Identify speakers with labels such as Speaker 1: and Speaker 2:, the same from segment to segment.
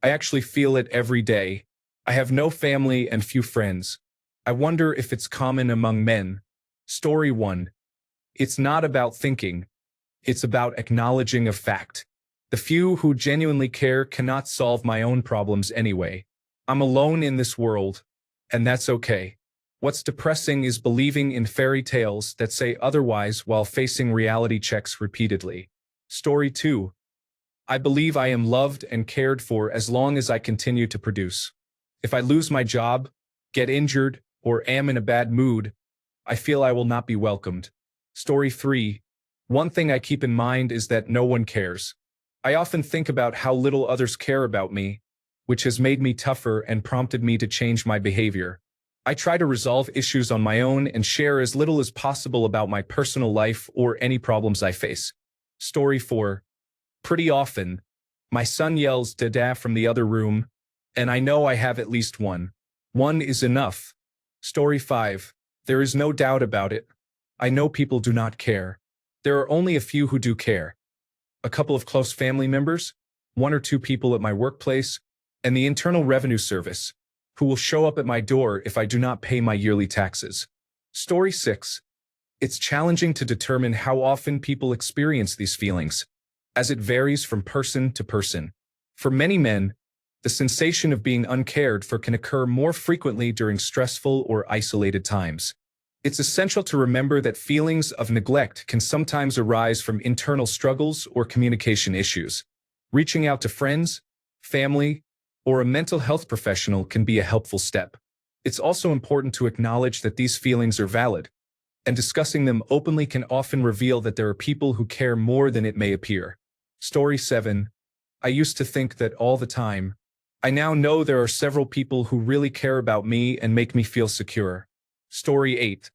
Speaker 1: I actually feel it every day. I have no family and few friends. I wonder if it's common among men. Story 1. It's not about thinking. It's about acknowledging a fact. The few who genuinely care cannot solve my own problems anyway. I'm alone in this world, and that's okay. What's depressing is believing in fairy tales that say otherwise while facing reality checks repeatedly. Story 2. I believe I am loved and cared for as long as I continue to produce. If I lose my job, get injured, or am in a bad mood, I feel I will not be welcomed. Story 3. One thing I keep in mind is that no one cares. I often think about how little others care about me, which has made me tougher and prompted me to change my behavior. I try to resolve issues on my own and share as little as possible about my personal life or any problems I face. Story 4. Pretty often, my son yells "Dada" from the other room, and I know I have at least one. One is enough. Story 5. There is no doubt about it. I know people do not care. There are only a few who do care. A couple of close family members, 1 or 2 people at my workplace, and the Internal Revenue Service, who will show up at my door if I do not pay my yearly taxes. Story 6. It's challenging to determine how often people experience these feelings, as it varies from person to person. For many men, the sensation of being uncared for can occur more frequently during stressful or isolated times. It's essential to remember that feelings of neglect can sometimes arise from internal struggles or communication issues. Reaching out to friends, family, or a mental health professional can be a helpful step. It's also important to acknowledge that these feelings are valid, and discussing them openly can often reveal that there are people who care more than it may appear. Story 7. I used to think that all the time. I now know there are several people who really care about me and make me feel secure. Story 8.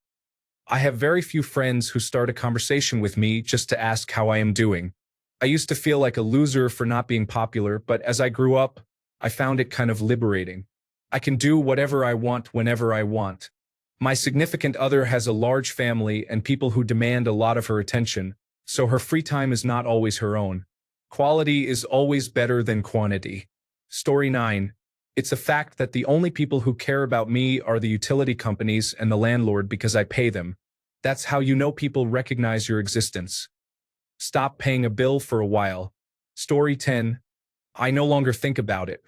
Speaker 1: I have very few friends who start a conversation with me just to ask how I am doing. I used to feel like a loser for not being popular, but as I grew up, I found it kind of liberating. I can do whatever I want whenever I want. My significant other has a large family and people who demand a lot of her attention, so her free time is not always her own. Quality is always better than quantity. Story 9. It's a fact that the only people who care about me are the utility companies and the landlord because I pay them. That's how you know people recognize your existence. Stop paying a bill for a while. Story 10. I no longer think about it.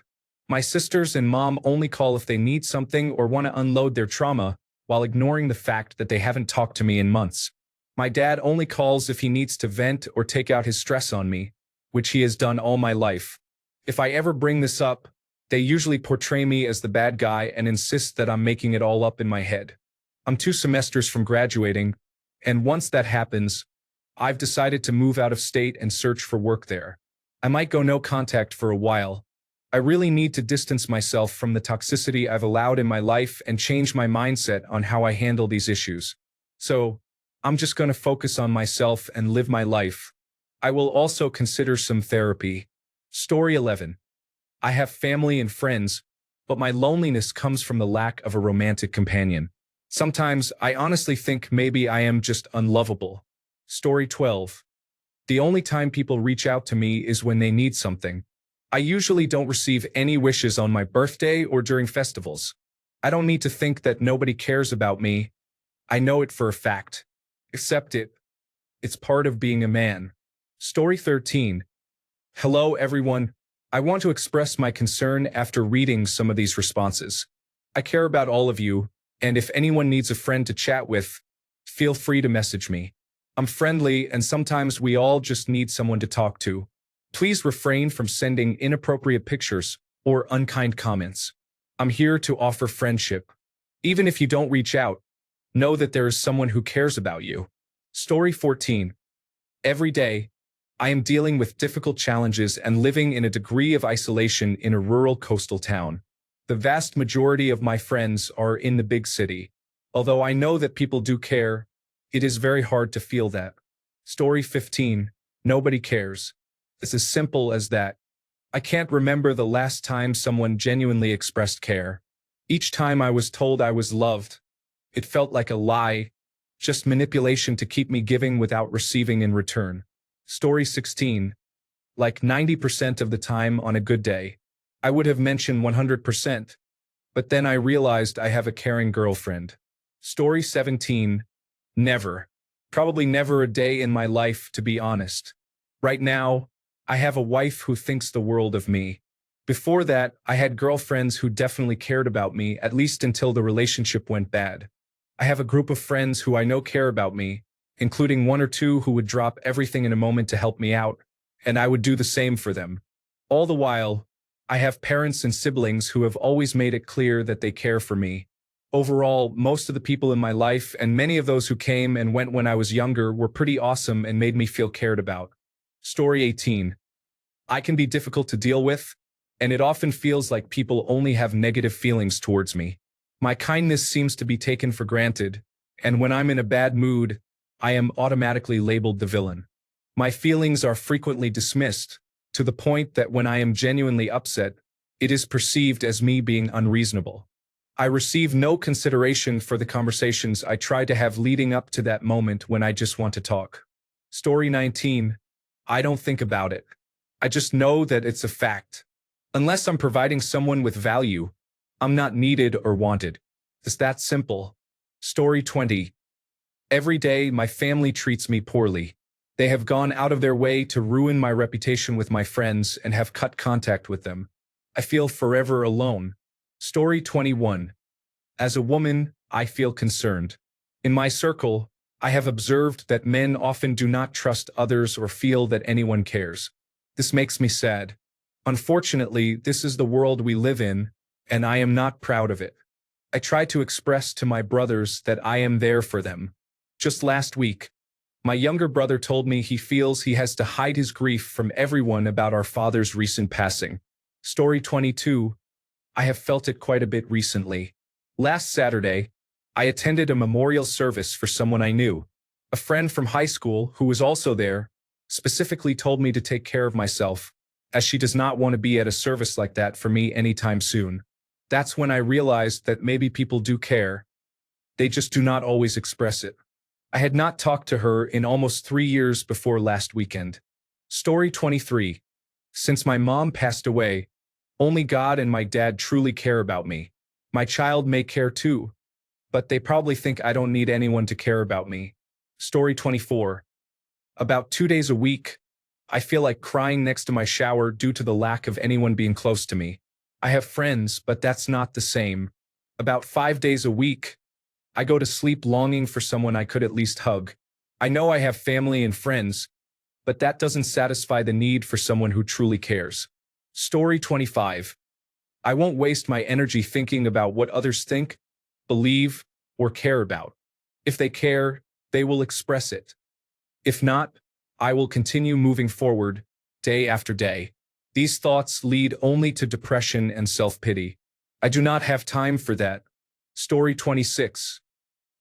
Speaker 1: My sisters and mom only call if they need something or want to unload their trauma, while ignoring the fact that they haven't talked to me in months. My dad only calls if he needs to vent or take out his stress on me, which he has done all my life. If I ever bring this up, they usually portray me as the bad guy and insist that I'm making it all up in my head. I'm 2 semesters from graduating, and once that happens, I've decided to move out of state and search for work there. I might go no contact for a while. I really need to distance myself from the toxicity I've allowed in my life and change my mindset on how I handle these issues. So, I'm just going to focus on myself and live my life. I will also consider some therapy. Story 11. I have family and friends, but my loneliness comes from the lack of a romantic companion. Sometimes I honestly think maybe I am just unlovable. Story 12. The only time people reach out to me is when they need something. I usually don't receive any wishes on my birthday or during festivals. I don't need to think that nobody cares about me. I know it for a fact. Accept it. It's part of being a man. Story 13. Hello everyone. I want to express my concern after reading some of these responses. I care about all of you, and if anyone needs a friend to chat with, feel free to message me. I'm friendly, and sometimes we all just need someone to talk to. Please refrain from sending inappropriate pictures or unkind comments. I'm here to offer friendship. Even if you don't reach out, know that there is someone who cares about you. Story 14. Every day, I am dealing with difficult challenges and living in a degree of isolation in a rural coastal town. The vast majority of my friends are in the big city. Although I know that people do care, it is very hard to feel that. Story 15. Nobody cares. It's as simple as that. I can't remember the last time someone genuinely expressed care. Each time I was told I was loved, it felt like a lie, just manipulation to keep me giving without receiving in return. Story 16. Like 90% of the time on a good day, I would have mentioned 100%, but then I realized I have a caring girlfriend. Story 17. Never. Probably never a day in my life, to be honest. Right now, I have a wife who thinks the world of me. Before that, I had girlfriends who definitely cared about me, at least until the relationship went bad. I have a group of friends who I know care about me, including one or two who would drop everything in a moment to help me out, and I would do the same for them. All the while, I have parents and siblings who have always made it clear that they care for me. Overall, most of the people in my life and many of those who came and went when I was younger were pretty awesome and made me feel cared about. Story 18. I can be difficult to deal with, and it often feels like people only have negative feelings towards me. My kindness seems to be taken for granted, and when I'm in a bad mood, I am automatically labeled the villain. My feelings are frequently dismissed, to the point that when I am genuinely upset, it is perceived as me being unreasonable. I receive no consideration for the conversations I try to have leading up to that moment when I just want to talk. Story 19. I don't think about it. I just know that it's a fact. Unless I'm providing someone with value, I'm not needed or wanted. It's that simple. Story 20. Every day, my family treats me poorly. They have gone out of their way to ruin my reputation with my friends and have cut contact with them. I feel forever alone. Story 21. As a woman, I feel concerned. In my circle, I have observed that men often do not trust others or feel that anyone cares. This makes me sad. Unfortunately, this is the world we live in, and I am not proud of it. I try to express to my brothers that I am there for them. Just last week, my younger brother told me he feels he has to hide his grief from everyone about our father's recent passing. Story 22. I have felt it quite a bit recently. Last Saturday, I attended a memorial service for someone I knew. A friend from high school, who was also there, specifically told me to take care of myself, as she does not want to be at a service like that for me anytime soon. That's when I realized that maybe people do care. They just do not always express it. I had not talked to her in almost 3 years before last weekend. Story 23. Since my mom passed away, only God and my dad truly care about me. My child may care too, but they probably think I don't need anyone to care about me. Story 24. About 2 days a week, I feel like crying next to my shower due to the lack of anyone being close to me. I have friends, but that's not the same. About 5 days a week, I go to sleep longing for someone I could at least hug. I know I have family and friends, but that doesn't satisfy the need for someone who truly cares. Story 25. I won't waste my energy thinking about what others think, believe, or care about. If they care, they will express it. If not, I will continue moving forward, day after day. These thoughts lead only to depression and self-pity. I do not have time for that. Story 26.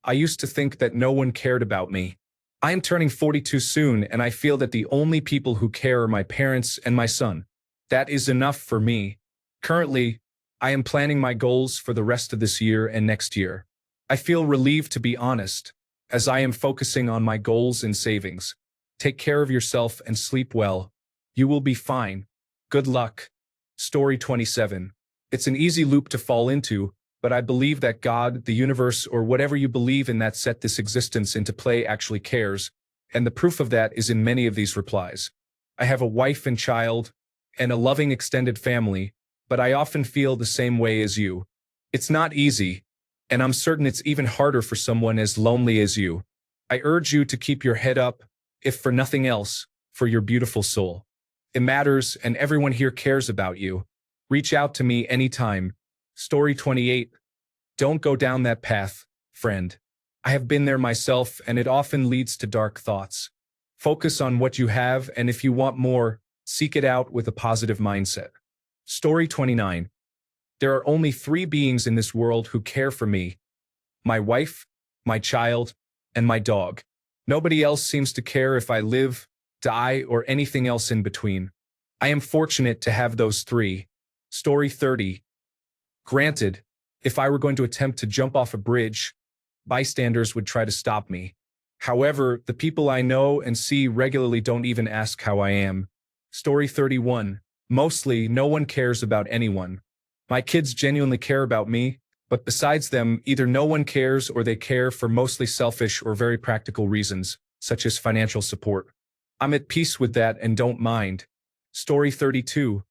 Speaker 1: I used to think that no one cared about me. I am turning 42 soon, and I feel that the only people who care are my parents and my son. That is enough for me. Currently, I am planning my goals for the rest of this year and next year. I feel relieved, to be honest, as I am focusing on my goals and savings. Take care of yourself and sleep well. You will be fine. Good luck. Story 27. It's an easy loop to fall into, but I believe that God, the universe, or whatever you believe in that set this existence into play actually cares, and the proof of that is in many of these replies. I have a wife and child, and a loving extended family, but I often feel the same way as you. It's not easy, and I'm certain it's even harder for someone as lonely as you. I urge you to keep your head up, if for nothing else, for your beautiful soul. It matters, and everyone here cares about you. Reach out to me anytime. Story 28. Don't go down that path, friend. I have been there myself, and it often leads to dark thoughts. Focus on what you have, and if you want more, seek it out with a positive mindset. Story 29. There are only 3 beings in this world who care for me: my wife, my child, and my dog. Nobody else seems to care if I live, die, or anything else in between. I am fortunate to have those 3. Story 30. Granted, if I were going to attempt to jump off a bridge, bystanders would try to stop me. However, the people I know and see regularly don't even ask how I am. Story 31. Mostly, no one cares about anyone. My kids genuinely care about me, but besides them, either no one cares or they care for mostly selfish or very practical reasons, such as financial support. I'm at peace with that and don't mind. Story 32.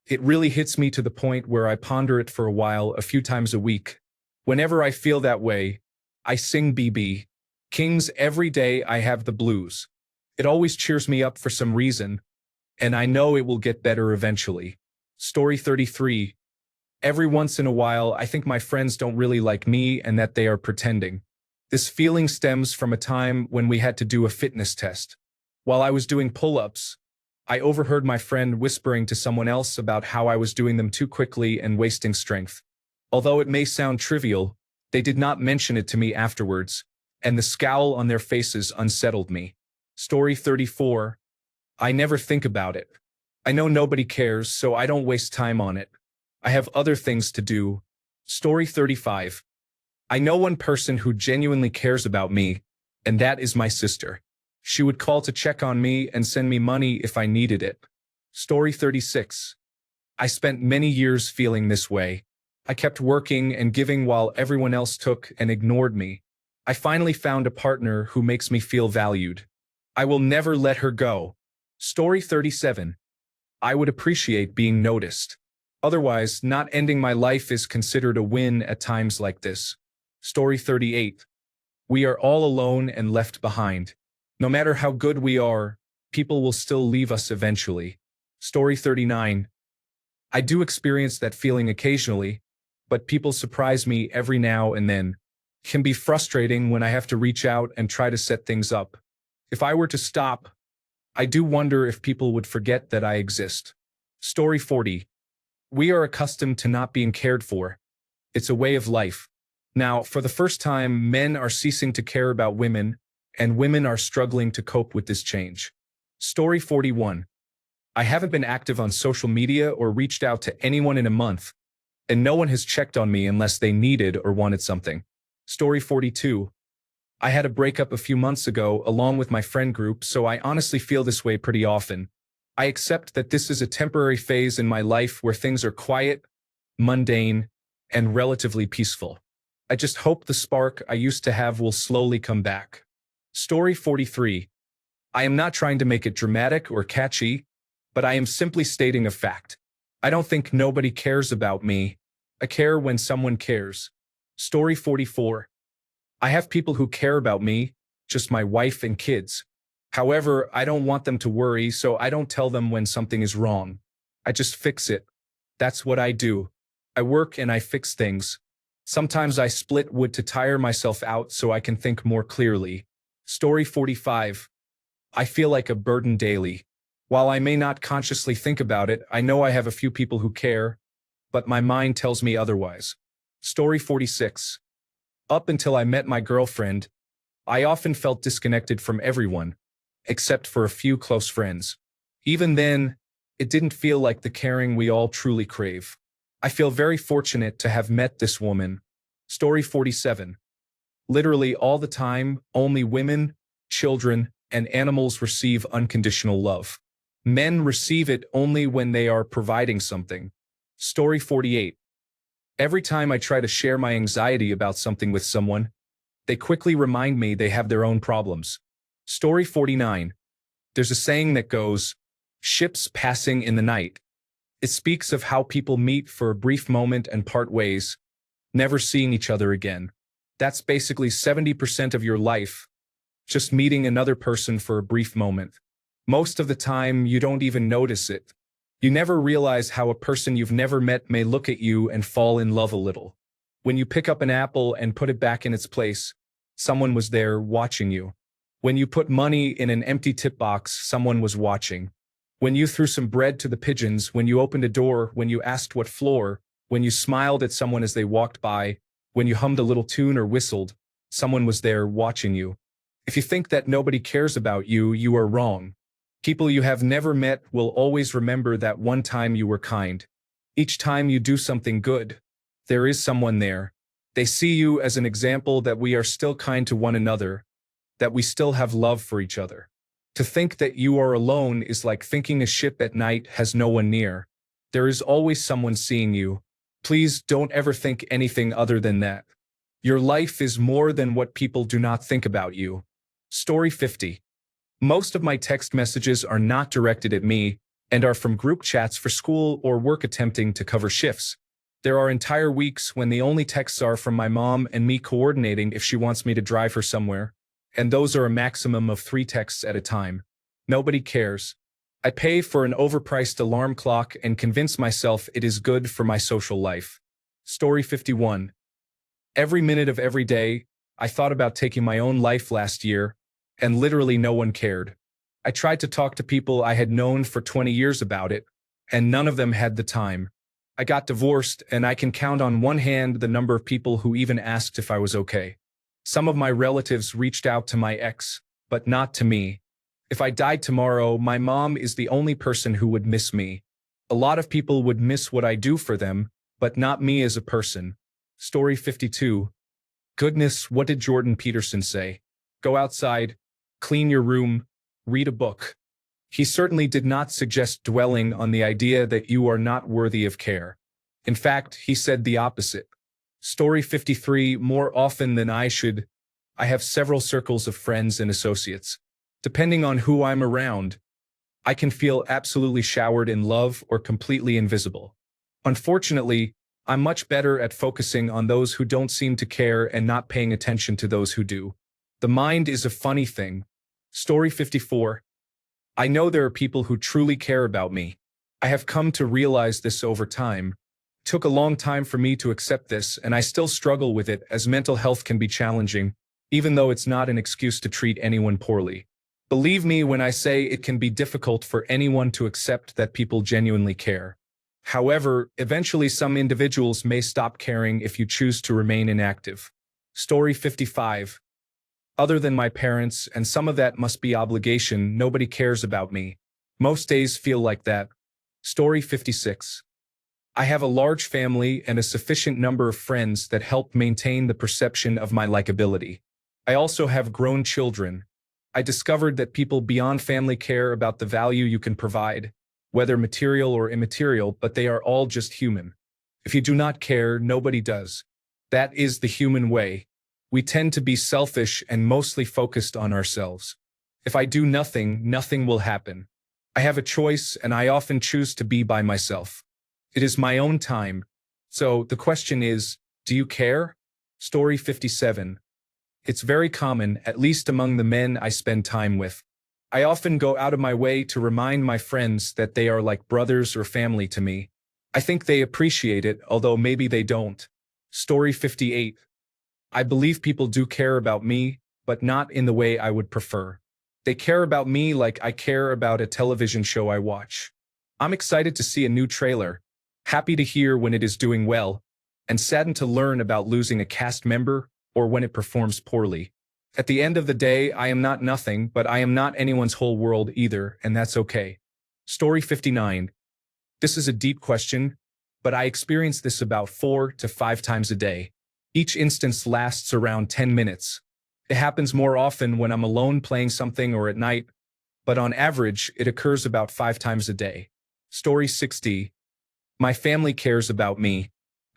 Speaker 1: It really hits me to the point where I ponder it for a while, a few times a week. Whenever I feel that way, I sing B.B. King's Every Day I Have the Blues. It always cheers me up for some reason, and I know it will get better eventually. Story 33. Every once in a while, I think my friends don't really like me and that they are pretending. This feeling stems from a time when we had to do a fitness test. While I was doing pull-ups, I overheard my friend whispering to someone else about how I was doing them too quickly and wasting strength. Although it may sound trivial, they did not mention it to me afterwards, and the scowl on their faces unsettled me. Story 34. I never think about it. I know nobody cares, so I don't waste time on it. I have other things to do. Story 35. I know one person who genuinely cares about me, and that is my sister. She would call to check on me and send me money if I needed it. Story 36. I spent many years feeling this way. I kept working and giving while everyone else took and ignored me. I finally found a partner who makes me feel valued. I will never let her go. Story 37. I would appreciate being noticed. Otherwise, not ending my life is considered a win at times like this. Story 38. We are all alone and left behind. No matter how good we are, people will still leave us eventually. Story 39. I do experience that feeling occasionally, but people surprise me every now and then. It can be frustrating when I have to reach out and try to set things up. If I were to stop, I do wonder if people would forget that I exist. Story 40. We are accustomed to not being cared for. It's a way of life. Now, for the first time, men are ceasing to care about women, and women are struggling to cope with this change. Story 41. I haven't been active on social media or reached out to anyone in a month, and no one has checked on me unless they needed or wanted something. Story 42. I had a breakup a few months ago along with my friend group, so I honestly feel this way pretty often. I accept that this is a temporary phase in my life where things are quiet, mundane, and relatively peaceful. I just hope the spark I used to have will slowly come back. Story 43. I am not trying to make it dramatic or catchy, but I am simply stating a fact. I don't think nobody cares about me. I care when someone cares. Story 44. I have people who care about me, just my wife and kids. However, I don't want them to worry, so I don't tell them when something is wrong. I just fix it. That's what I do. I work and I fix things. Sometimes I split wood to tire myself out so I can think more clearly. Story 45. I feel like a burden daily. While I may not consciously think about it, I know I have a few people who care, but my mind tells me otherwise. Story 46. Up until I met my girlfriend, I often felt disconnected from everyone, except for a few close friends. Even then, it didn't feel like the caring we all truly crave. I feel very fortunate to have met this woman. Story 47. Literally all the time, only women, children, and animals receive unconditional love. Men receive it only when they are providing something. Story 48. Every time I try to share my anxiety about something with someone, they quickly remind me they have their own problems. Story 49. There's a saying that goes, ships passing in the night. It speaks of how people meet for a brief moment and part ways, never seeing each other again. That's basically 70% of your life, just meeting another person for a brief moment. Most of the time, you don't even notice it. You never realize how a person you've never met may look at you and fall in love a little. When you pick up an apple and put it back in its place, someone was there watching you. When you put money in an empty tip box, someone was watching. When you threw some bread to the pigeons, when you opened a door, when you asked what floor, when you smiled at someone as they walked by, when you hummed a little tune or whistled, someone was there watching you. If you think that nobody cares about you, you are wrong. People you have never met will always remember that one time you were kind. Each time you do something good, there is someone there. They see you as an example that we are still kind to one another, that we still have love for each other. To think that you are alone is like thinking a ship at night has no one near. There is always someone seeing you. Please don't ever think anything other than that. Your life is more than what people do not think about you. Story 50. Most of my text messages are not directed at me and are from group chats for school or work attempting to cover shifts. There are entire weeks when the only texts are from my mom and me coordinating if she wants me to drive her somewhere, and those are a maximum of 3 texts at a time. Nobody cares. I pay for an overpriced alarm clock and convince myself it is good for my social life. Story 51. Every minute of every day, I thought about taking my own life last year, and literally no one cared. I tried to talk to people I had known for 20 years about it, and none of them had the time. I got divorced, and I can count on one hand the number of people who even asked if I was okay. Some of my relatives reached out to my ex, but not to me. If I died tomorrow, my mom is the only person who would miss me. A lot of people would miss what I do for them, but not me as a person. Story 52. Goodness, what did Jordan Peterson say? Go outside, clean your room, read a book. He certainly did not suggest dwelling on the idea that you are not worthy of care. In fact, he said the opposite. Story 53. More often than I should, I have several circles of friends and associates. Depending on who I'm around, I can feel absolutely showered in love or completely invisible. Unfortunately, I'm much better at focusing on those who don't seem to care and not paying attention to those who do. The mind is a funny thing. Story 54. I know there are people who truly care about me. I have come to realize this over time. It took a long time for me to accept this, and I still struggle with it as mental health can be challenging, even though it's not an excuse to treat anyone poorly. Believe me when I say it can be difficult for anyone to accept that people genuinely care. However, eventually some individuals may stop caring if you choose to remain inactive. Story 55. Other than my parents, and some of that must be obligation, nobody cares about me. Most days feel like that. Story 56. I have a large family and a sufficient number of friends that help maintain the perception of my likability. I also have grown children. I discovered that people beyond family care about the value you can provide, whether material or immaterial, but they are all just human. If you do not care, nobody does. That is the human way. We tend to be selfish and mostly focused on ourselves. If I do nothing, nothing will happen. I have a choice, and I often choose to be by myself. It is my own time. So the question is, do you care? Story 57. It's very common, at least among the men I spend time with. I often go out of my way to remind my friends that they are like brothers or family to me. I think they appreciate it, although maybe they don't. Story 58. I believe people do care about me, but not in the way I would prefer. They care about me like I care about a television show I watch. I'm excited to see a new trailer, happy to hear when it is doing well, and saddened to learn about losing a cast member or when it performs poorly. At the end of the day, I am not nothing, but I am not anyone's whole world either, and that's okay. Story 59. This is a deep question, but I experience this about 4 to 5 times a day. Each instance lasts around 10 minutes. It happens more often when I'm alone playing something or at night, but on average, it occurs about 5 times a day. Story 60. My family cares about me.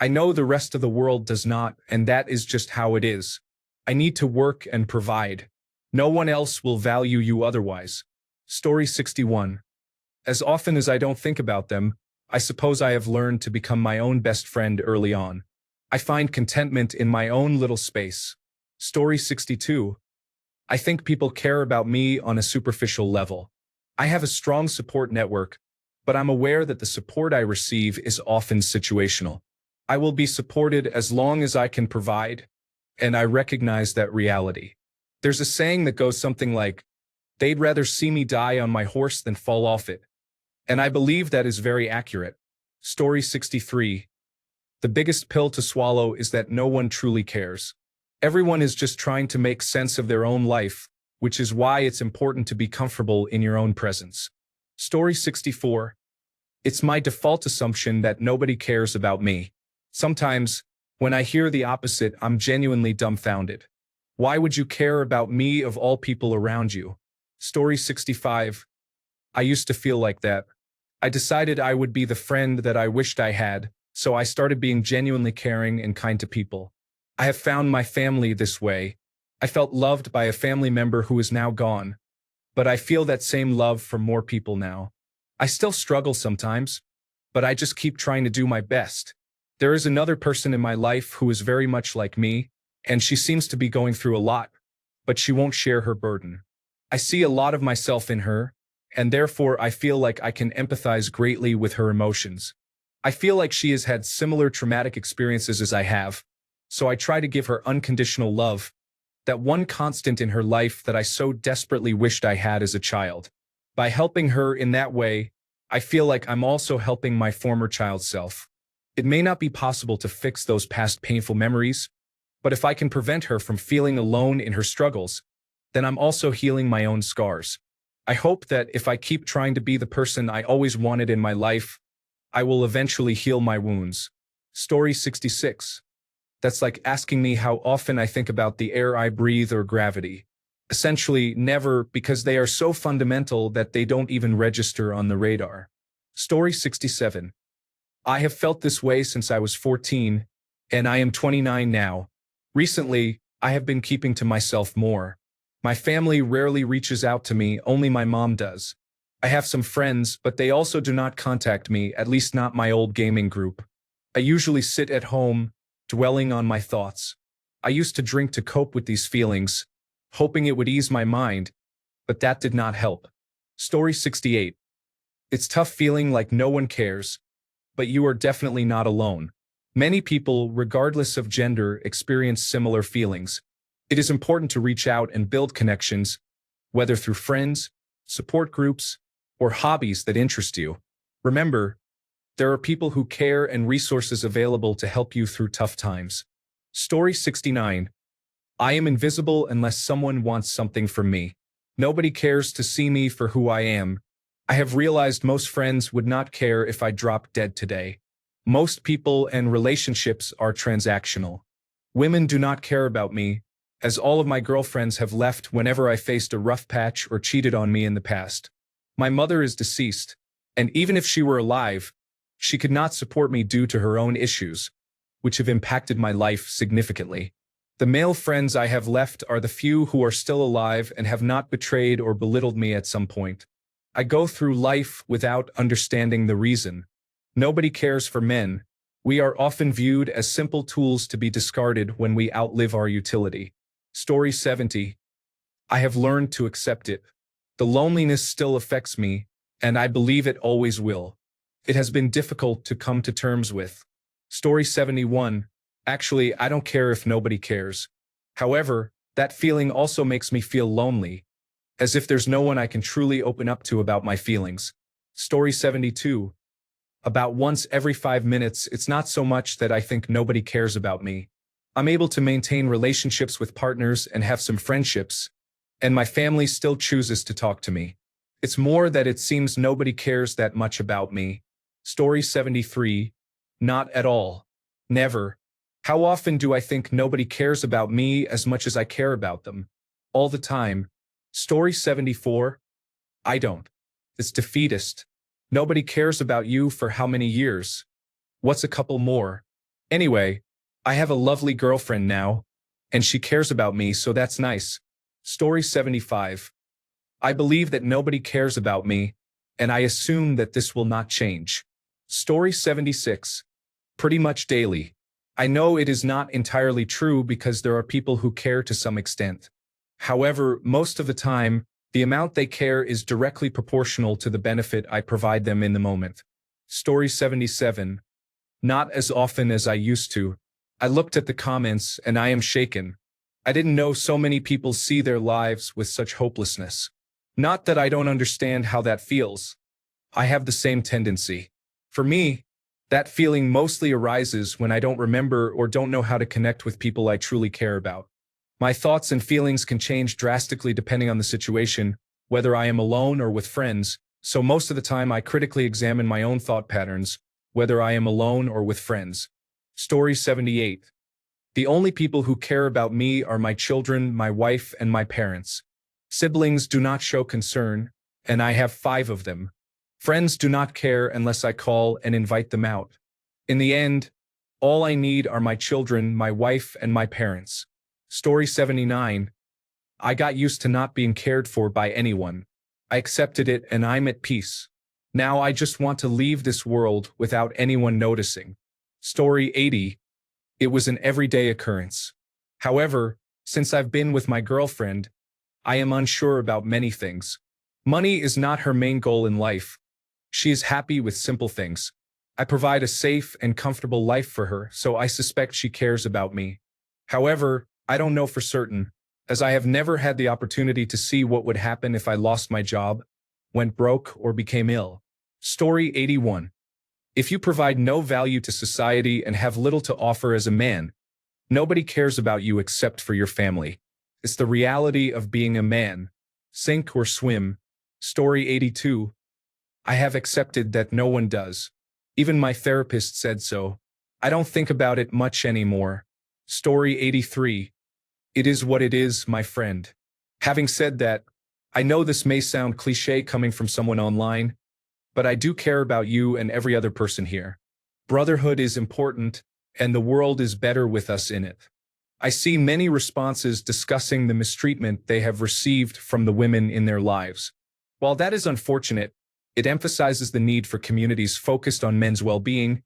Speaker 1: I know the rest of the world does not, and that is just how it is. I need to work and provide. No one else will value you otherwise. Story 61. As often as I don't think about them, I suppose I have learned to become my own best friend early on. I find contentment in my own little space. Story 62. I think people care about me on a superficial level. I have a strong support network, but I'm aware that the support I receive is often situational. I will be supported as long as I can provide, and I recognize that reality. There's a saying that goes something like, "They'd rather see me die on my horse than fall off it." And I believe that is very accurate. Story 63. The biggest pill to swallow is that no one truly cares. Everyone is just trying to make sense of their own life, which is why it's important to be comfortable in your own presence. Story 64. It's my default assumption that nobody cares about me. Sometimes, when I hear the opposite, I'm genuinely dumbfounded. Why would you care about me of all people around you? Story 65. I used to feel like that. I decided I would be the friend that I wished I had, so I started being genuinely caring and kind to people. I have found my family this way. I felt loved by a family member who is now gone, but I feel that same love for more people now. I still struggle sometimes, but I just keep trying to do my best. There is another person in my life who is very much like me, and she seems to be going through a lot, but she won't share her burden. I see a lot of myself in her, and therefore I feel like I can empathize greatly with her emotions. I feel like she has had similar traumatic experiences as I have, so I try to give her unconditional love, that one constant in her life that I so desperately wished I had as a child. By helping her in that way, I feel like I'm also helping my former child self. It may not be possible to fix those past painful memories, but if I can prevent her from feeling alone in her struggles, then I'm also healing my own scars. I hope that if I keep trying to be the person I always wanted in my life, I will eventually heal my wounds. Story 66. That's like asking me how often I think about the air I breathe or gravity. Essentially, never, because they are so fundamental that they don't even register on the radar. Story 67. I have felt this way since I was 14, and I am 29 now. Recently, I have been keeping to myself more. My family rarely reaches out to me, only my mom does. I have some friends, but they also do not contact me, at least not my old gaming group. I usually sit at home, dwelling on my thoughts. I used to drink to cope with these feelings, hoping it would ease my mind, but that did not help. Story 68. It's tough feeling like no one cares, but you are definitely not alone. Many people, regardless of gender, experience similar feelings. It is important to reach out and build connections, whether through friends, support groups, or hobbies that interest you. Remember, there are people who care and resources available to help you through tough times. Story 69. I am invisible unless someone wants something from me. Nobody cares to see me for who I am. I have realized most friends would not care if I dropped dead today. Most people and relationships are transactional. Women do not care about me, as all of my girlfriends have left whenever I faced a rough patch or cheated on me in the past. My mother is deceased, and even if she were alive, she could not support me due to her own issues, which have impacted my life significantly. The male friends I have left are the few who are still alive and have not betrayed or belittled me at some point. I go through life without understanding the reason. Nobody cares for men. We are often viewed as simple tools to be discarded when we outlive our utility. Story 70. I have learned to accept it. The loneliness still affects me, and I believe it always will. It has been difficult to come to terms with. Story 71. Actually, I don't care if nobody cares. However, that feeling also makes me feel lonely, as if there's no one I can truly open up to about my feelings. Story 72. About once every 5 minutes, it's not so much that I think nobody cares about me. I'm able to maintain relationships with partners and have some friendships, and my family still chooses to talk to me. It's more that it seems nobody cares that much about me. Story 73. Not at all. Never. How often do I think nobody cares about me as much as I care about them? All the time. Story 74. I don't. It's defeatist. Nobody cares about you for how many years? What's a couple more? Anyway, I have a lovely girlfriend now, and she cares about me, so that's nice. Story 75. I believe that nobody cares about me, and I assume that this will not change. Story 76. Pretty much daily. I know it is not entirely true because there are people who care to some extent. However, most of the time, the amount they care is directly proportional to the benefit I provide them in the moment. Story 77. Not as often as I used to. I looked at the comments and I am shaken. I didn't know so many people see their lives with such hopelessness. Not that I don't understand how that feels. I have the same tendency. For me, that feeling mostly arises when I don't remember or don't know how to connect with people I truly care about. My thoughts and feelings can change drastically depending on the situation, whether I am alone or with friends, so most of the time I critically examine my own thought patterns, whether I am alone or with friends. Story 78. The only people who care about me are my children, my wife, and my parents. Siblings do not show concern, and I have 5 of them. Friends do not care unless I call and invite them out. In the end, all I need are my children, my wife, and my parents. Story 79. I got used to not being cared for by anyone. I accepted it and I'm at peace. Now I just want to leave this world without anyone noticing. Story 80. It was an everyday occurrence. However, since I've been with my girlfriend, I am unsure about many things. Money is not her main goal in life. She is happy with simple things. I provide a safe and comfortable life for her, so I suspect she cares about me. However, I don't know for certain, as I have never had the opportunity to see what would happen if I lost my job, went broke, or became ill. Story 81. If you provide no value to society and have little to offer as a man, nobody cares about you except for your family. It's the reality of being a man. Sink or swim. Story 82. I have accepted that no one does. Even my therapist said so. I don't think about it much anymore. Story 83. It is what it is, my friend. Having said that, I know this may sound cliché coming from someone online, but I do care about you and every other person here. Brotherhood is important, and the world is better with us in it. I see many responses discussing the mistreatment they have received from the women in their lives. While that is unfortunate, it emphasizes the need for communities focused on men's well-being,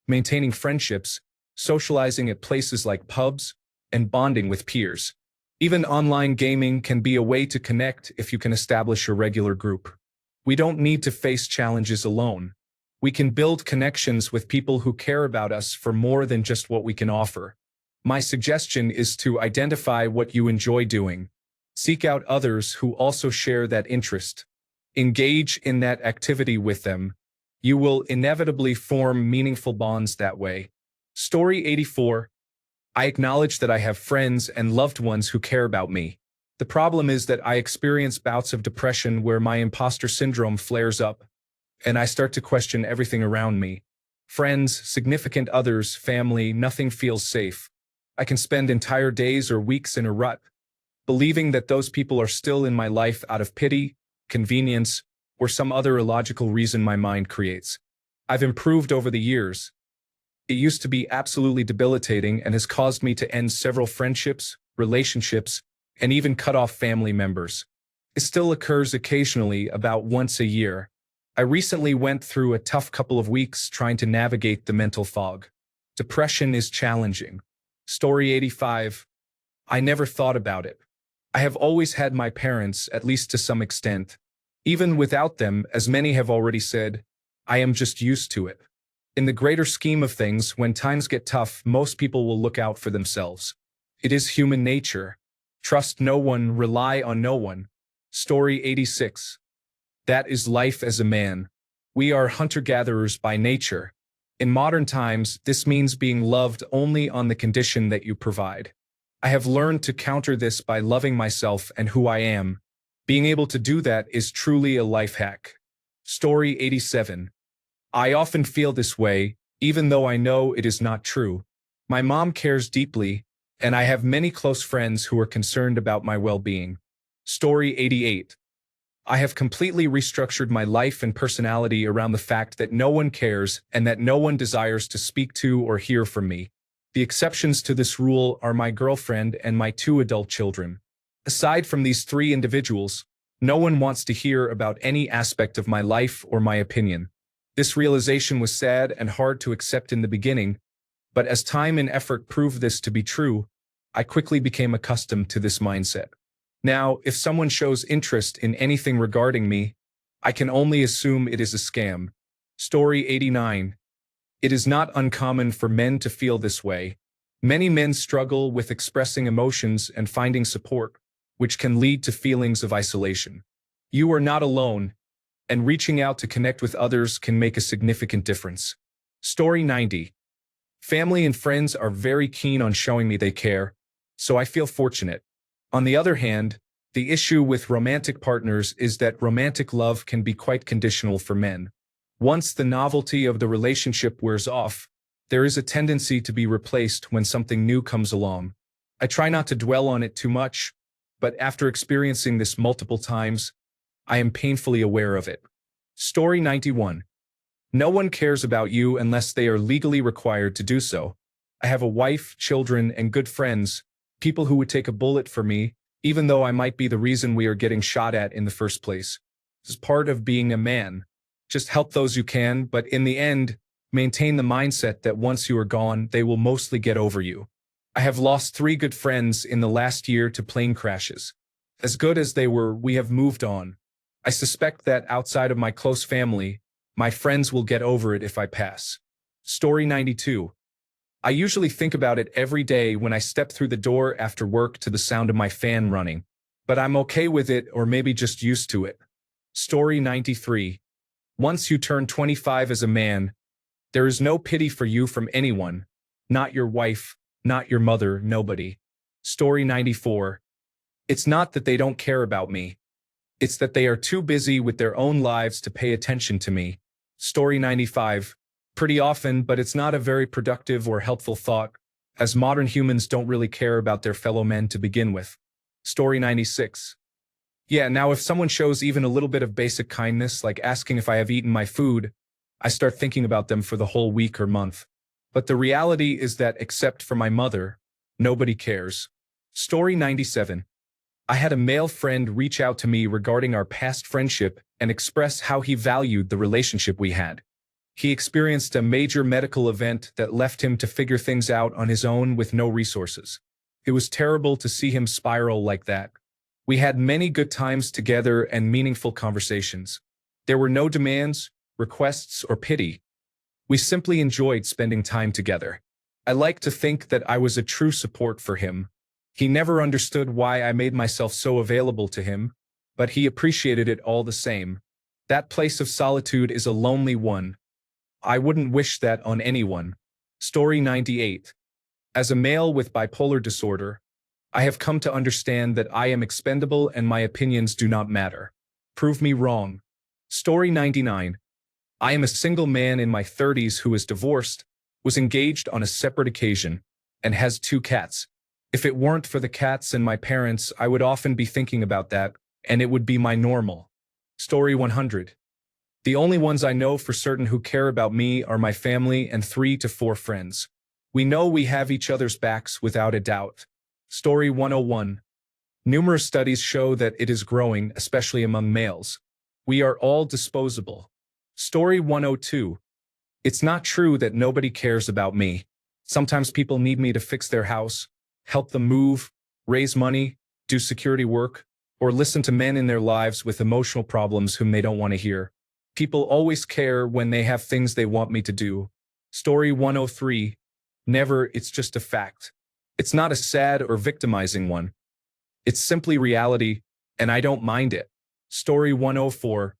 Speaker 1: maintaining friendships, socializing at places like pubs, and bonding with peers. Even online gaming can be a way to connect if you can establish a regular group. We don't need to face challenges alone. We can build connections with people who care about us for more than just what we can offer. My suggestion is to identify what you enjoy doing. Seek out others who also share that interest. Engage in that activity with them. You will inevitably form meaningful bonds that way. Story 84. I acknowledge that I have friends and loved ones who care about me. The problem is that I experience bouts of depression where my imposter syndrome flares up, and I start to question everything around me. Friends, significant others, family, nothing feels safe. I can spend entire days or weeks in a rut, believing that those people are still in my life out of pity, convenience, or some other illogical reason my mind creates. I've improved over the years. It used to be absolutely debilitating and has caused me to end several friendships, relationships, and even cut off family members. It still occurs occasionally, about once a year. I recently went through a tough couple of weeks trying to navigate the mental fog. Depression is challenging. Story 85. I never thought about it. I have always had my parents, at least to some extent. Even without them, as many have already said, I am just used to it. In the greater scheme of things, when times get tough, most people will look out for themselves. It is human nature. Trust no one, rely on no one. Story 86. That is life as a man. We are hunter-gatherers by nature. In modern times, this means being loved only on the condition that you provide. I have learned to counter this by loving myself and who I am. Being able to do that is truly a life hack. Story 87. I often feel this way, even though I know it is not true. My mom cares deeply, and I have many close friends who are concerned about my well-being. Story 88. I have completely restructured my life and personality around the fact that no one cares and that no one desires to speak to or hear from me. The exceptions to this rule are my girlfriend and my 2 adult children. Aside from these 3 individuals, no one wants to hear about any aspect of my life or my opinion. This realization was sad and hard to accept in the beginning, but as time and effort proved this to be true, I quickly became accustomed to this mindset. Now, if someone shows interest in anything regarding me, I can only assume it is a scam. Story 89. It is not uncommon for men to feel this way. Many men struggle with expressing emotions and finding support, which can lead to feelings of isolation. You are not alone, and reaching out to connect with others can make a significant difference. Story 90. Family and friends are very keen on showing me they care, so I feel fortunate. On the other hand, the issue with romantic partners is that romantic love can be quite conditional for men. Once the novelty of the relationship wears off, there is a tendency to be replaced when something new comes along. I try not to dwell on it too much, but after experiencing this multiple times, I am painfully aware of it. Story 91. No one cares about you unless they are legally required to do so. I have a wife, children, and good friends, people who would take a bullet for me, even though I might be the reason we are getting shot at in the first place. This is part of being a man. Just help those you can, but in the end, maintain the mindset that once you are gone, they will mostly get over you. I have lost 3 good friends in the last year to plane crashes. As good as they were, we have moved on. I suspect that outside of my close family, my friends will get over it if I pass. Story 92. I usually think about it every day when I step through the door after work to the sound of my fan running, but I'm okay with it or maybe just used to it. Story 93. Once you turn 25 as a man, there is no pity for you from anyone, not your wife, not your mother, nobody. Story 94. It's not that they don't care about me. It's that they are too busy with their own lives to pay attention to me. Story 95. Pretty often, but it's not a very productive or helpful thought, as modern humans don't really care about their fellow men to begin with. Story 96. Yeah, now if someone shows even a little bit of basic kindness, like asking if I have eaten my food, I start thinking about them for the whole week or month. But the reality is that except for my mother, nobody cares. Story 97. I had a male friend reach out to me regarding our past friendship and express how he valued the relationship we had. He experienced a major medical event that left him to figure things out on his own with no resources. It was terrible to see him spiral like that. We had many good times together and meaningful conversations. There were no demands, requests, or pity. We simply enjoyed spending time together. I like to think that I was a true support for him. He never understood why I made myself so available to him, but he appreciated it all the same. That place of solitude is a lonely one. I wouldn't wish that on anyone. Story 98. As a male with bipolar disorder, I have come to understand that I am expendable and my opinions do not matter. Prove me wrong. Story 99. I am a single man in my 30s who is divorced, was engaged on a separate occasion, and has 2 cats. If it weren't for the cats and my parents, I would often be thinking about that, and it would be my normal. Story 100. The only ones I know for certain who care about me are my family and 3 to 4 friends. We know we have each other's backs without a doubt. Story 101. Numerous studies show that it is growing, especially among males. We are all disposable. Story 102. It's not true that nobody cares about me. Sometimes people need me to fix their house, help them move, raise money, do security work, or listen to men in their lives with emotional problems whom they don't want to hear. People always care when they have things they want me to do. Story 103. Never, it's just a fact. It's not a sad or victimizing one. It's simply reality, and I don't mind it. Story 104.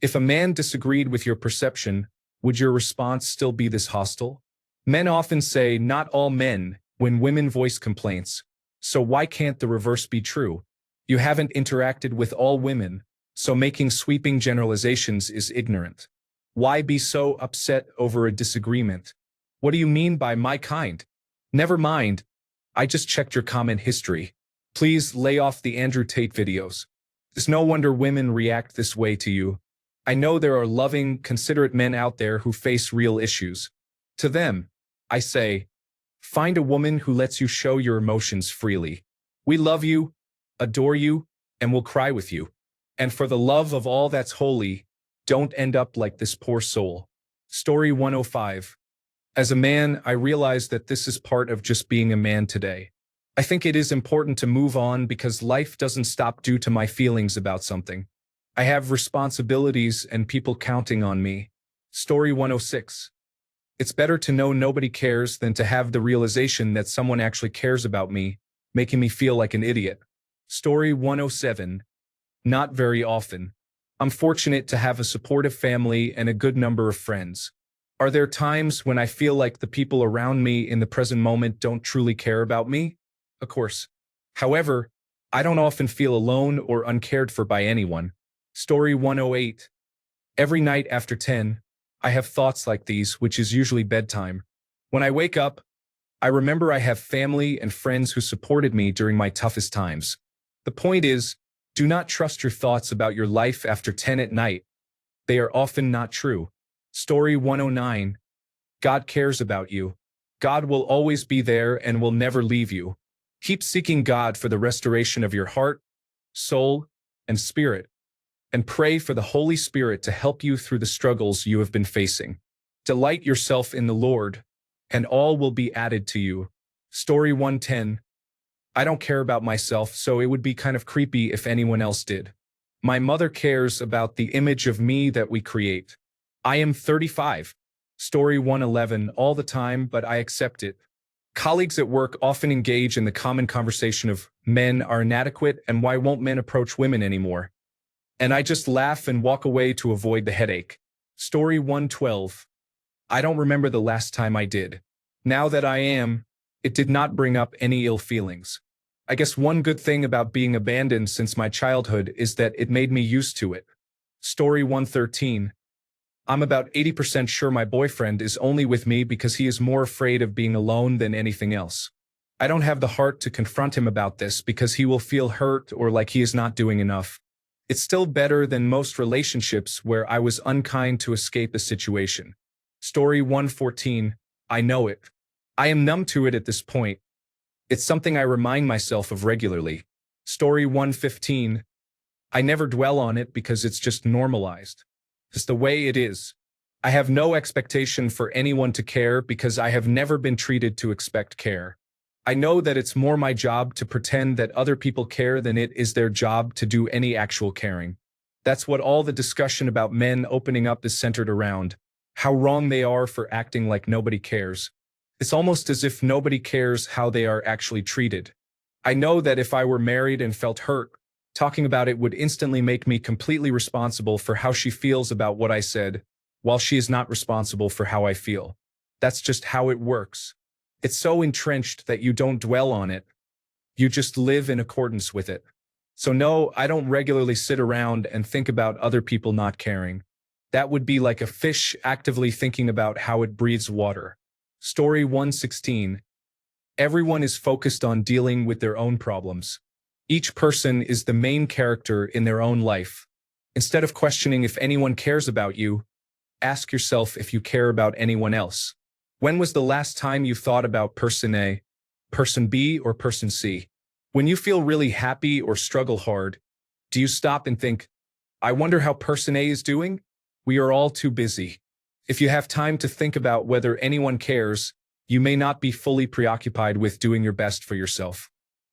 Speaker 1: If a man disagreed with your perception, would your response still be this hostile? Men often say not all men when women voice complaints, so why can't the reverse be true? You haven't interacted with all women, so making sweeping generalizations is ignorant. Why be so upset over a disagreement? What do you mean by my kind? Never mind. I just checked your comment history. Please lay off the Andrew Tate videos. It's no wonder women react this way to you. I know there are loving, considerate men out there who face real issues. To them, I say, find a woman who lets you show your emotions freely. We love you, adore you, and will cry with you. And for the love of all that's holy, don't end up like this poor soul. Story 105. As a man, I realize that this is part of just being a man today. I think it is important to move on because life doesn't stop due to my feelings about something. I have responsibilities and people counting on me. Story 106. It's better to know nobody cares than to have the realization that someone actually cares about me, making me feel like an idiot. Story 107. Not very often. I'm fortunate to have a supportive family and a good number of friends. Are there times when I feel like the people around me in the present moment don't truly care about me? Of course. However, I don't often feel alone or uncared for by anyone. Story 108. Every night after 10, I have thoughts like these, which is usually bedtime. When I wake up, I remember I have family and friends who supported me during my toughest times. The point is, do not trust your thoughts about your life after 10 at night. They are often not true. Story 109. God cares about you. God will always be there and will never leave you. Keep seeking God for the restoration of your heart, soul, and spirit, and pray for the Holy Spirit to help you through the struggles you have been facing. Delight yourself in the Lord, and all will be added to you. Story 110. I don't care about myself, so it would be kind of creepy if anyone else did. My mother cares about the image of me that we create. I am 35. Story 111 all the time, but I accept it. Colleagues at work often engage in the common conversation of men are inadequate and why won't men approach women anymore? And I just laugh and walk away to avoid the headache. Story 112. I don't remember the last time I did. Now that I am, it did not bring up any ill feelings. I guess one good thing about being abandoned since my childhood is that it made me used to it. Story 113. I'm about 80% sure my boyfriend is only with me because he is more afraid of being alone than anything else. I don't have the heart to confront him about this because he will feel hurt or like he is not doing enough. It's still better than most relationships where I was unkind to escape the situation. Story 114. I know it. I am numb to it at this point. It's something I remind myself of regularly. Story 115. I never dwell on it because it's just normalized. It's the way it is. I have no expectation for anyone to care because I have never been treated to expect care. I know that it's more my job to pretend that other people care than it is their job to do any actual caring. That's what all the discussion about men opening up is centered around. How wrong they are for acting like nobody cares. It's almost as if nobody cares how they are actually treated. I know that if I were married and felt hurt, talking about it would instantly make me completely responsible for how she feels about what I said, while she is not responsible for how I feel. That's just how it works. It's so entrenched that you don't dwell on it. You just live in accordance with it. So no, I don't regularly sit around and think about other people not caring. That would be like a fish actively thinking about how it breathes water. Story 116. Everyone is focused on dealing with their own problems. Each person is the main character in their own life. Instead of questioning if anyone cares about you, ask yourself if you care about anyone else. When was the last time you thought about person A, person B, or person C? When you feel really happy or struggle hard, do you stop and think, I wonder how person A is doing? We are all too busy. If you have time to think about whether anyone cares, you may not be fully preoccupied with doing your best for yourself.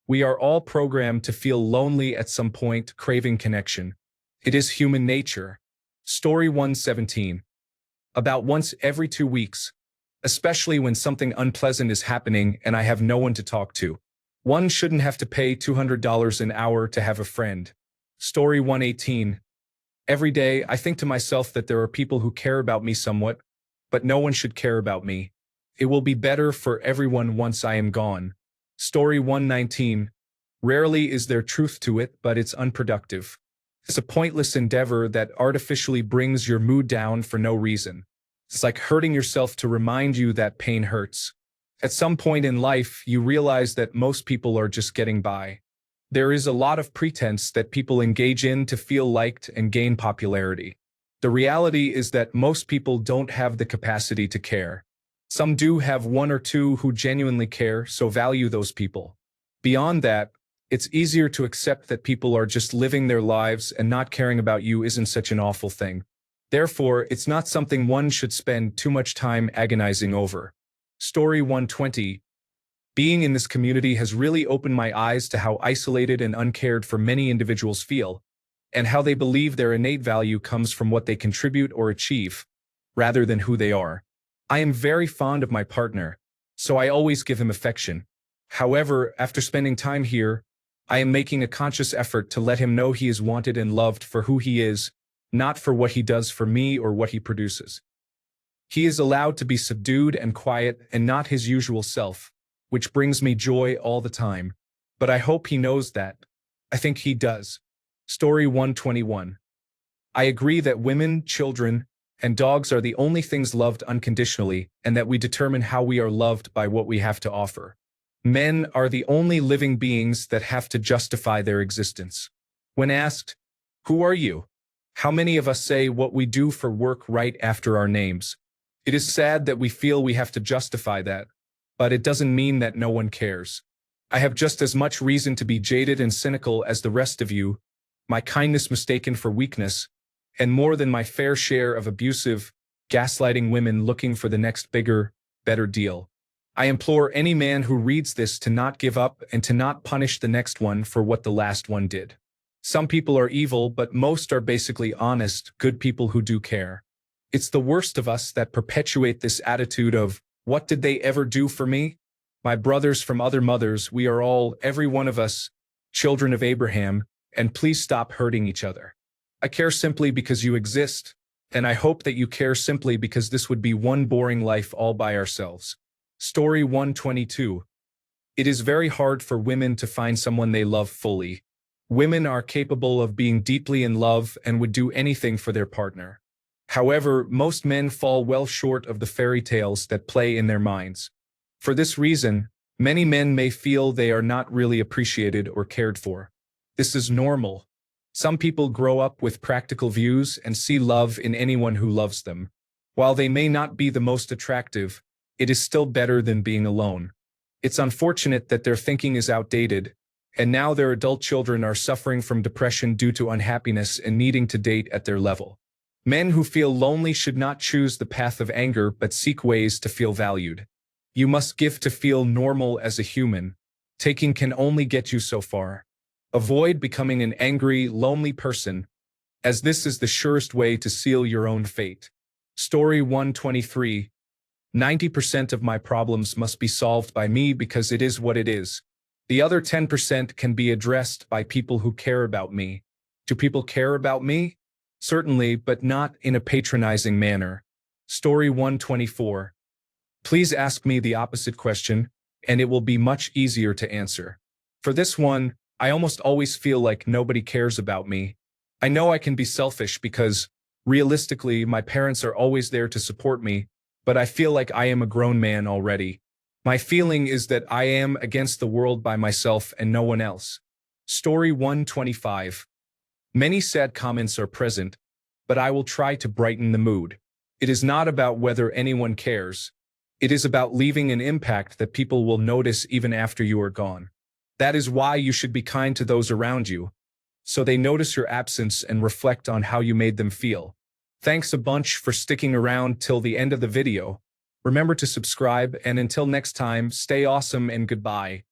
Speaker 1: We are all programmed to feel lonely at some point, craving connection. It is human nature. Story 117. About once every 2 weeks, especially when something unpleasant is happening and I have no one to talk to. One shouldn't have to pay $200 an hour to have a friend. Story 118. Every day, I think to myself that there are people who care about me somewhat, but no one should care about me. It will be better for everyone once I am gone. Story 119. Rarely is there truth to it, but it's unproductive. It's a pointless endeavor that artificially brings your mood down for no reason. It's like hurting yourself to remind you that pain hurts. At some point in life, you realize that most people are just getting by. There is a lot of pretense that people engage in to feel liked and gain popularity. The reality is that most people don't have the capacity to care. Some do have one or two who genuinely care, so value those people. Beyond that, it's easier to accept that people are just living their lives and not caring about you isn't such an awful thing. Therefore, it's not something one should spend too much time agonizing over. Story 120. Being in this community has really opened my eyes to how isolated and uncared for many individuals feel, and how they believe their innate value comes from what they contribute or achieve, rather than who they are. I am very fond of my partner, so I always give him affection. However, after spending time here, I am making a conscious effort to let him know he is wanted and loved for who he is, not for what he does for me or what he produces. He is allowed to be subdued and quiet and not his usual self, which brings me joy all the time. But I hope he knows that. I think he does. Story 121. I agree that women, children, and dogs are the only things loved unconditionally, and that we determine how we are loved by what we have to offer. Men are the only living beings that have to justify their existence. When asked, "Who are you?" how many of us say what we do for work right after our names? It is sad that we feel we have to justify that, but it doesn't mean that no one cares. I have just as much reason to be jaded and cynical as the rest of you, my kindness mistaken for weakness, and more than my fair share of abusive, gaslighting women looking for the next bigger, better deal. I implore any man who reads this to not give up and to not punish the next one for what the last one did. Some people are evil, but most are basically honest, good people who do care. It's the worst of us that perpetuate this attitude of, "What did they ever do for me?" My brothers from other mothers, we are all, every one of us, children of Abraham, and please stop hurting each other. I care simply because you exist, and I hope that you care simply because this would be one boring life all by ourselves. Story 122. It is very hard for women to find someone they love fully. Women are capable of being deeply in love and would do anything for their partner. However, most men fall well short of the fairy tales that play in their minds. For this reason, many men may feel they are not really appreciated or cared for. This is normal. Some people grow up with practical views and see love in anyone who loves them. While they may not be the most attractive, it is still better than being alone. It's unfortunate that their thinking is outdated, and now their adult children are suffering from depression due to unhappiness and needing to date at their level. Men who feel lonely should not choose the path of anger but seek ways to feel valued. You must give to feel normal as a human. Taking can only get you so far. Avoid becoming an angry, lonely person, as this is the surest way to seal your own fate. Story 123. 90% of my problems must be solved by me because it is what it is. The other 10% can be addressed by people who care about me. Do people care about me? Certainly, but not in a patronizing manner. Story 124. Please ask me the opposite question, and it will be much easier to answer. For this one, I almost always feel like nobody cares about me. I know I can be selfish because, realistically, my parents are always there to support me, but I feel like I am a grown man already. My feeling is that I am against the world by myself and no one else. Story 125. Many sad comments are present, but I will try to brighten the mood. It is not about whether anyone cares. It is about leaving an impact that people will notice even after you are gone. That is why you should be kind to those around you, so they notice your absence and reflect on how you made them feel. Thanks a bunch for sticking around till the end of the video. Remember to subscribe, and until next time, stay awesome and goodbye.